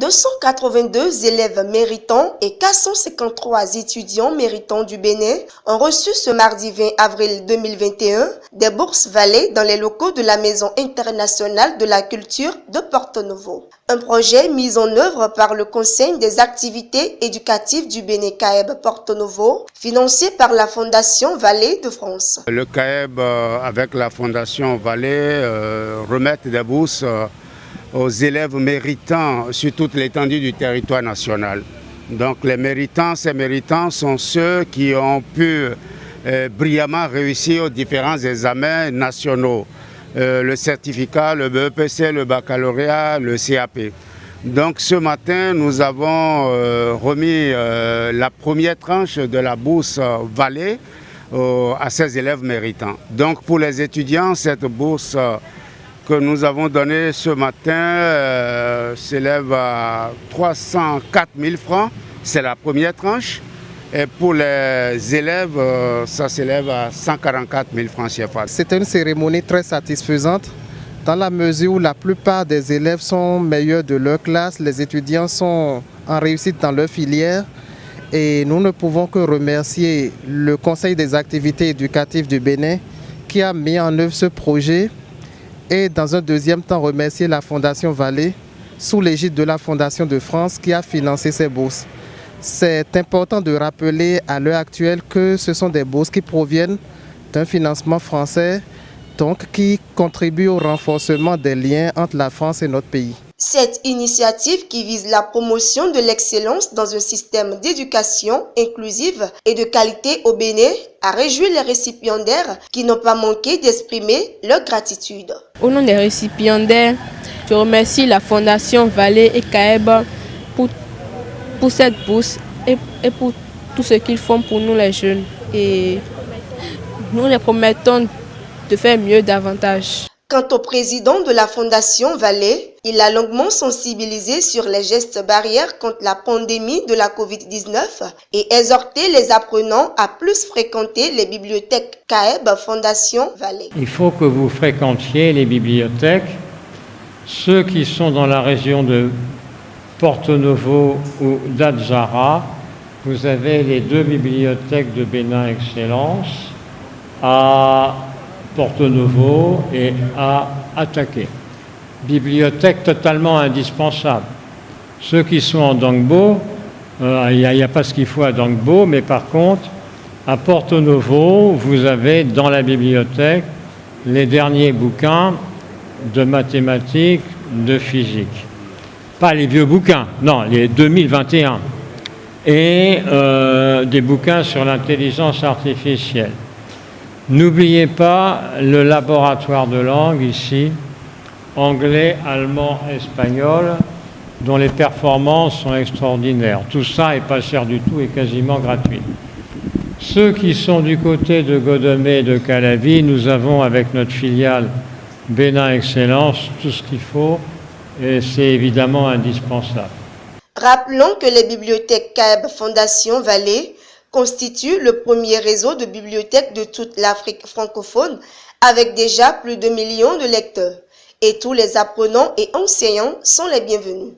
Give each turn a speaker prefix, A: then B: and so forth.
A: 282 élèves méritants et 453 étudiants méritants du Bénin ont reçu ce mardi 20 avril 2021 des bourses Vallée dans les locaux de la Maison internationale de la culture de Porto Novo. Un projet mis en œuvre par le Conseil des activités éducatives du Bénin CAEB Porto Novo, financé par la Fondation Vallée de France.
B: Le CAEB avec la Fondation Vallée remettent des bourses aux élèves méritants sur toute l'étendue du territoire national. Donc ces méritants sont ceux qui ont pu brillamment réussir aux différents examens nationaux, le certificat, le BEPC, le baccalauréat, le CAP. Donc ce matin, nous avons remis la première tranche de la bourse Vallée à ces élèves méritants. Donc pour les étudiants, cette bourse que nous avons donnée ce matin s'élève à 304 000 francs, c'est la première tranche. Et pour les élèves, ça s'élève à 144 000 francs CFA.
C: C'est une cérémonie très satisfaisante dans la mesure où la plupart des élèves sont meilleurs de leur classe, les étudiants sont en réussite dans leur filière et nous ne pouvons que remercier le Conseil des activités éducatives du Bénin qui a mis en œuvre ce projet et dans un deuxième temps remercier la Fondation Vallée sous l'égide de la Fondation de France qui a financé ces bourses. C'est important de rappeler à l'heure actuelle que ce sont des bourses qui proviennent d'un financement français, donc qui contribue au renforcement des liens entre la France et notre pays.
A: Cette initiative qui vise la promotion de l'excellence dans un système d'éducation inclusive et de qualité au Bénin a réjoui les récipiendaires qui n'ont pas manqué d'exprimer leur gratitude.
D: Au nom des récipiendaires, je remercie la Fondation Vallée et CAEB pour cette bourse et pour tout ce qu'ils font pour nous les jeunes. Et nous les promettons de faire mieux davantage.
A: Quant au président de la Fondation Vallée, il a longuement sensibilisé sur les gestes barrières contre la pandémie de la Covid-19 et exhorté les apprenants à plus fréquenter les bibliothèques CAEB Fondation Vallée.
E: Il faut que vous fréquentiez les bibliothèques. Ceux qui sont dans la région de Porto Novo ou d'Adjara, vous avez les deux bibliothèques de Bénin Excellence à Porto Novo et à Ataké. Bibliothèque totalement indispensable. Ceux qui sont en Dangbo, il n'y a pas ce qu'il faut à Dangbo, mais par contre, à Porto Novo, vous avez dans la bibliothèque les derniers bouquins de mathématiques, de physique. Pas les vieux bouquins, non, les 2021. Et des bouquins sur l'intelligence artificielle. N'oubliez pas le laboratoire de langue ici, anglais, allemand, espagnol, dont les performances sont extraordinaires. Tout ça n'est pas cher du tout et quasiment gratuit. Ceux qui sont du côté de Godomé et de Calavi, nous avons avec notre filiale Bénin Excellence tout ce qu'il faut et c'est évidemment indispensable.
A: Rappelons que les bibliothèques CAEB Fondation Vallée constituent le premier réseau de bibliothèques de toute l'Afrique francophone avec déjà plus de millions de lecteurs. Et tous les apprenants et enseignants sont les bienvenus.